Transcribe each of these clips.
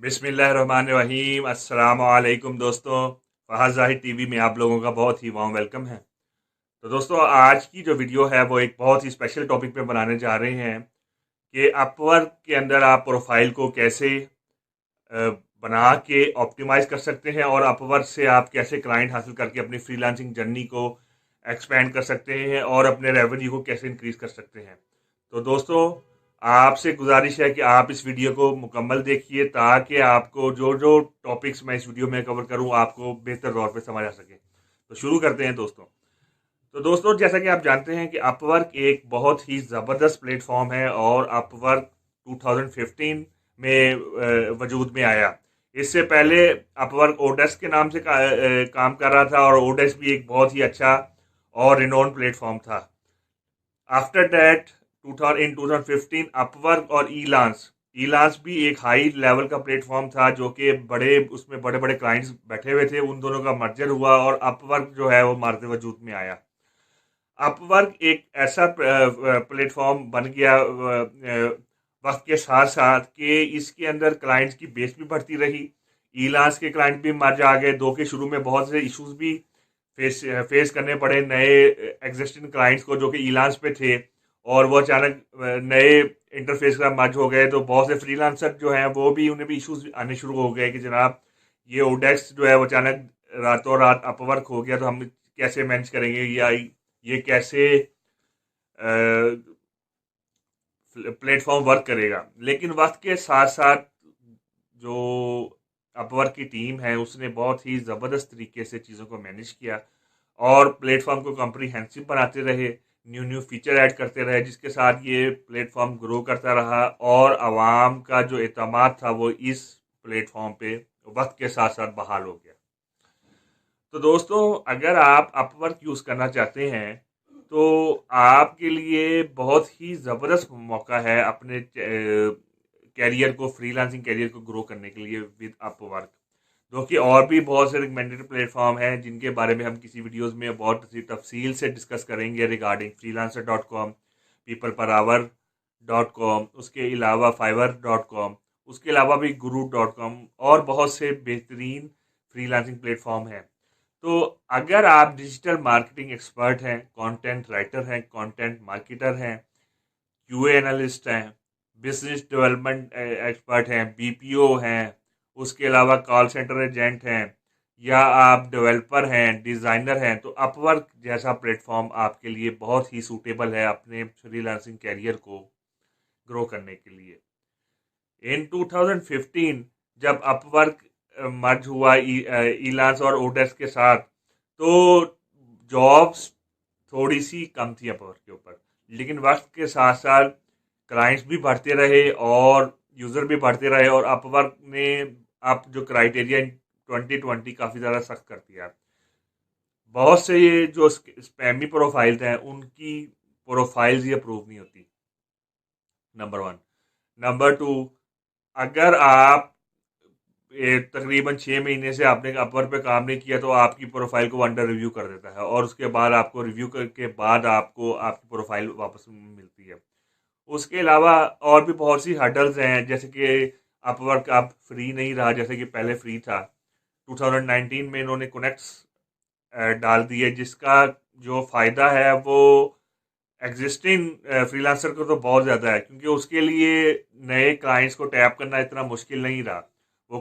बिस्मिल्लाहिर्रहमानिर्रहीम। अस्सलाम वालेकुम दोस्तों। फहद जाहिद टीवी में आप लोगों का बहुत ही वार्म वेलकम है। तो दोस्तों, आज की जो वीडियो है वो एक बहुत ही स्पेशल टॉपिक पे बनाने जा रहे हैं कि अपवर्क के अंदर आप प्रोफाइल को कैसे बना के ऑप्टिमाइज कर सकते हैं और अपवर्क से आप कैसे क्लाइंट हासिल करके अपनी फ्रीलांसिंग जर्नी को एक्सपेंड कर सकते हैं और अपने रेवेन्यू को कैसे इंक्रीज कर सकते हैं। तो दोस्तों, आपसे गुजारिश है कि आप इस वीडियो को मुकम्मल देखिए ताकि आपको जो जो टॉपिक्स मैं इस वीडियो में कवर करूं आपको बेहतर तौर पे समझ आ सके। तो शुरू करते हैं दोस्तों। तो दोस्तों, जैसा कि आप जानते हैं कि अपवर्क एक बहुत ही ज़बरदस्त प्लेटफॉर्म है और अपवर्क 2015 में वजूद में आया। इससे पहले अपवर्क ओडेस्क के नाम से काम कर रहा था और ओडेस्क भी एक बहुत ही अच्छा और रिनोन प्लेटफॉर्म था। आफ्टर दैट 2015 अपवर्क और ईलांस भी एक हाई लेवल का प्लेटफॉर्म था जो कि उसमें बड़े बड़े क्लाइंट्स बैठे हुए थे। उन दोनों का मर्जर हुआ और अपवर्क जो है वो मारते वजूद में आया। अपवर्क एक ऐसा प्लेटफॉर्म बन गया वक्त के साथ साथ कि इसके अंदर क्लाइंट्स की बेस भी बढ़ती रही। ईलांस के क्लाइंट भी मर्ज आ गए। दो के शुरू में बहुत से इश्यूज भी फेस फेस करने पड़े नए एग्जिस्टिंग क्लाइंट्स को जो कि ईलांस पे थे, और वो अचानक नए इंटरफेस का मर्ज हो गए। तो बहुत से फ्रीलांसर जो हैं वो भी उन्हें भी इश्यूज आने शुरू हो गए कि जनाब ये ओडेक्स जो है वो अचानक रातों रात अपवर्क हो गया, तो हम कैसे मैनेज करेंगे या ये कैसे प्लेटफॉर्म वर्क करेगा। लेकिन वक्त के साथ साथ जो अपवर्क की टीम है उसने बहुत ही ज़बरदस्त तरीके से चीज़ों को मैनेज किया और प्लेटफॉर्म को कम्प्रीहेंसिव बनाते रहे, न्यू न्यू फीचर ऐड करते रहे, जिसके साथ ये प्लेटफॉर्म ग्रो करता रहा और आवाम का जो एतमाद था वो इस प्लेटफॉर्म पे वक्त के साथ साथ बहाल हो गया। तो दोस्तों, अगर आप अपवर्क यूज़ करना चाहते हैं तो आपके लिए बहुत ही ज़बरदस्त मौका है अपने कैरियर को, फ्रीलांसिंग कैरियर को ग्रो करने के लिए विद अपवर्क। जो कि और भी बहुत से रिकमेंडेड प्लेटफॉर्म हैं जिनके बारे में हम किसी वीडियोस में बहुत तफसील से डिस्कस करेंगे रिगार्डिंग freelancer.com, peopleperahour.com, उसके अलावा fiverr.com, उसके अलावा भी guru.com और बहुत से बेहतरीन फ्रीलांसिंग प्लेटफॉर्म हैं। तो अगर आप डिजिटल मार्केटिंग एक्सपर्ट हैं, कंटेंट राइटर हैं, कंटेंट मार्केटर हैं, क्यूए एनालिस्ट हैं, बिजनेस डेवलपमेंट एक्सपर्ट हैं, बीपीओ हैं, उसके अलावा कॉल सेंटर एजेंट हैं, या आप डेवलपर हैं, डिज़ाइनर हैं, तो अपवर्क जैसा प्लेटफॉर्म आपके लिए बहुत ही सूटेबल है अपने फ्रीलांसिंग कैरियर को ग्रो करने के लिए। इन 2015 जब अपवर्क मर्ज हुआ ईलांस और ओडेस्क के साथ, तो जॉब्स थोड़ी सी कम थी अपवर्क के ऊपर। लेकिन वक्त के साथ साथ क्लाइंट्स भी बढ़ते रहे और यूज़र भी बढ़ते रहे और अपवर्क ने आप जो क्राइटेरिया इन 2020 काफ़ी ज़्यादा सख्त कर दिया। बहुत से ये जो स्पैमी प्रोफाइल्स हैं उनकी प्रोफाइल्स ही अप्रूव नहीं होती, नंबर वन। नंबर टू, अगर आप तकरीबन 6 महीने से आपने अपवर्क पे काम नहीं किया तो आपकी प्रोफाइल को अंडर रिव्यू कर देता है और उसके बाद आपको रिव्यू के बाद आपको आपकी प्रोफाइल वापस मिलती है। उसके अलावा और भी बहुत सी हर्डल्स हैं, जैसे कि अपवर्क अब फ्री नहीं रहा जैसे कि पहले फ्री था। 2019 में इन्होंने कनेक्ट्स डाल दिए, जिसका जो फ़ायदा है वो एग्जिस्टिंग फ्रीलांसर को तो बहुत ज़्यादा है, क्योंकि उसके लिए नए क्लाइंट्स को टैप करना इतना मुश्किल नहीं रहा। वो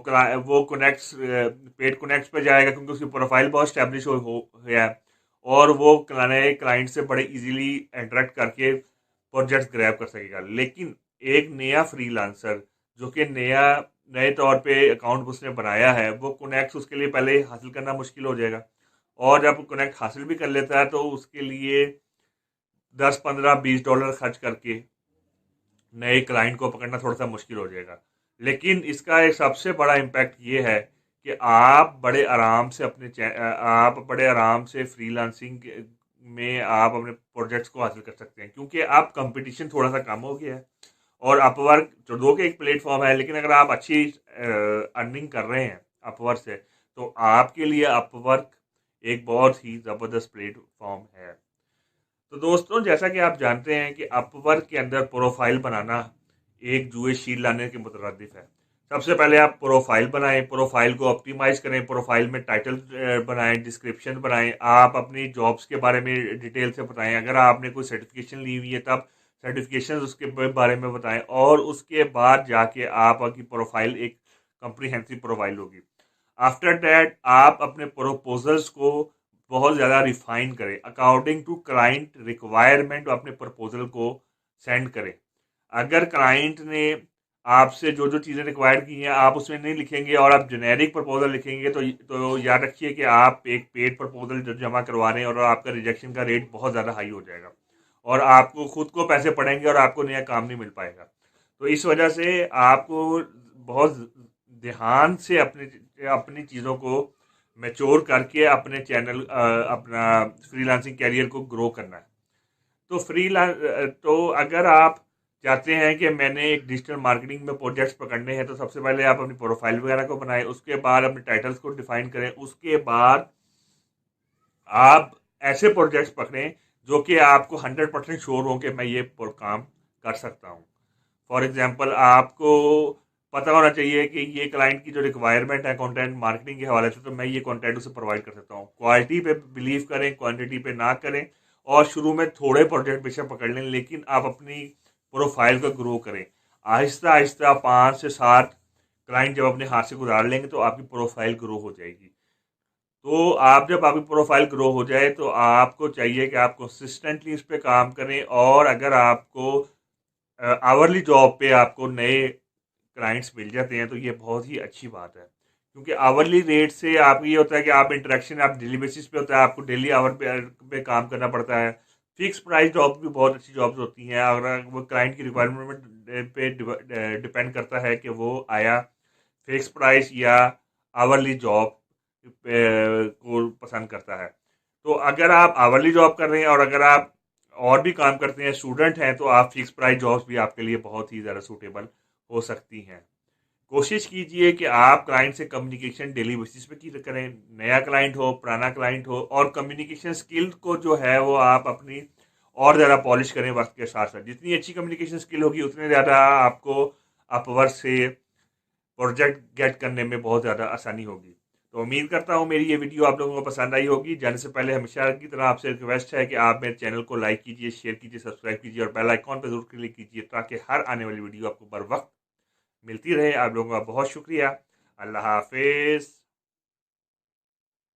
कनेक्ट्स पेड कनेक्ट्स पे जाएगा क्योंकि उसकी प्रोफाइल बहुत स्टैब्लिश हो गया है और वो नए क्लाइंट से बड़े इजीली इंटरेक्ट करके प्रोजेक्ट्स ग्रैब कर सकेगा। लेकिन एक नया फ्रीलांसर जो कि नए तौर पे अकाउंट उसने बनाया है, वो कनेक्ट्स उसके लिए पहले हासिल करना मुश्किल हो जाएगा और जब कनेक्ट हासिल भी कर लेता है तो उसके लिए 10 15 20 डॉलर खर्च करके नए क्लाइंट को पकड़ना थोड़ा सा मुश्किल हो जाएगा। लेकिन इसका एक सबसे बड़ा इम्पैक्ट ये है कि आप बड़े आराम से फ्रीलांसिंग में आप अपने प्रोजेक्ट्स को हासिल कर सकते हैं, क्योंकि अब कंपटीशन थोड़ा सा कम हो गया है और अपवर्क जो दो के एक प्लेटफॉर्म है, लेकिन अगर आप अच्छी अर्निंग कर रहे हैं अपवर्क से तो आपके लिए अपवर्क एक बहुत ही ज़बरदस्त प्लेटफॉर्म है। तो दोस्तों, जैसा कि आप जानते हैं कि अपवर्क के अंदर प्रोफाइल बनाना एक जुए शील लाने के मुतरद्दिफ है। सबसे पहले आप प्रोफाइल बनाएं, प्रोफाइल को ऑप्टिमाइज करें, प्रोफाइल में टाइटल बनाएं, डिस्क्रिप्शन बनाएं, आप अपनी जॉब्स के बारे में डिटेल से बताएं। अगर आपने कोई सर्टिफिकेशन ली हुई है तब सर्टिफिकेशन उसके बारे में बताएं, और उसके बाद जाके आपकी प्रोफाइल एक कंप्रीहेंसिव प्रोफाइल होगी। आफ्टर दैट आप अपने प्रपोजल्स को बहुत ज़्यादा रिफाइन करें, अकॉर्डिंग टू क्लाइंट रिक्वायरमेंट अपने प्रपोजल को सेंड करें। अगर क्लाइंट ने आपसे जो जो चीज़ें रिक्वायर्ड की हैं आप उसमें नहीं लिखेंगे और आप जेनेरिक प्रपोजल लिखेंगे तो याद रखिए कि आप एक पेड प्रपोजल जो जमा करवा रहे हैं, और आपका रिजेक्शन का रेट बहुत ज़्यादा हाई हो जाएगा और आपको खुद को पैसे पड़ेंगे और आपको नया काम नहीं मिल पाएगा। तो इस वजह से आपको बहुत ध्यान से अपनी अपनी चीज़ों को मैच्योर करके अपने चैनल अपना फ्रीलांसिंग कैरियर को ग्रो करना है। तो तो अगर आप चाहते हैं कि मैंने एक डिजिटल मार्केटिंग में प्रोजेक्ट्स पकड़ने हैं, तो सबसे पहले आप अपनी प्रोफाइल वगैरह को बनाएं, उसके बाद अपने टाइटल्स को डिफाइन करें, उसके बाद आप ऐसे प्रोजेक्ट्स पकड़ें जो कि आपको 100% श्योर हो कि मैं ये काम कर सकता हूँ। फॉर एग्जांपल आपको पता होना चाहिए कि ये क्लाइंट की जो रिक्वायरमेंट है कंटेंट मार्केटिंग के हवाले से, तो मैं ये कंटेंट उसे प्रोवाइड कर सकता हूँ। क्वालिटी पे बिलीव करें, क्वांटिटी पे ना करें, और शुरू में थोड़े प्रोजेक्ट बेशक पकड़ लें, लेकिन आप अपनी प्रोफाइल को ग्रो करें। आहिस्ता आहिस्ता 5 से 7 क्लाइंट जब अपने हाथ से गुजार लेंगे तो आपकी प्रोफाइल ग्रो हो जाएगी। तो आप जब आपकी प्रोफाइल ग्रो हो जाए तो आपको चाहिए कि आप कंसिस्टेंटली इस पे काम करें, और अगर आपको आवरली जॉब पे आपको नए क्लाइंट्स मिल जाते हैं तो ये बहुत ही अच्छी बात है, क्योंकि आवरली रेट से आपको ये होता है कि आप इंटरेक्शन आप डेली बेसिस पे होता है, आपको डेली आवर पे काम करना पड़ता है। फिक्स प्राइस जॉब भी बहुत अच्छी जॉब्स होती हैं, अगर वो क्लाइंट की रिक्वायरमेंट पे डिपेंड करता है कि वो आया फिक्स प्राइस या आवरली जॉब को पसंद करता है। तो अगर आप आवरली जॉब कर रहे हैं और अगर आप और भी काम करते हैं, स्टूडेंट हैं, तो आप फिक्स प्राइस जॉब्स भी आपके लिए बहुत ही ज़्यादा सूटेबल हो सकती हैं। कोशिश कीजिए कि आप क्लाइंट से कम्युनिकेशन डेली बेसिस पे की करें, नया क्लाइंट हो पुराना क्लाइंट हो, और कम्युनिकेशन स्किल को जो है वो आप अपनी और ज़्यादा पॉलिश करें वक्त के साथ साथ। जितनी अच्छी कम्युनिकेशन स्किल होगी उतने ज़्यादा आपको अपवर्क से प्रोजेक्ट गेट करने में बहुत ज़्यादा आसानी होगी। तो उम्मीद करता हूँ मेरी ये वीडियो आप लोगों को पसंद आई होगी। जाने से पहले हमेशा की तरह आपसे रिक्वेस्ट है कि आप मेरे चैनल को लाइक कीजिए, शेयर कीजिए, सब्सक्राइब कीजिए और बेल आइकॉन पर जरूर क्लिक कीजिए, ताकि हर आने वाली वीडियो आपको बर वक्त मिलती रहे। आप लोगों का बहुत शुक्रिया। अल्लाह हाफिज़।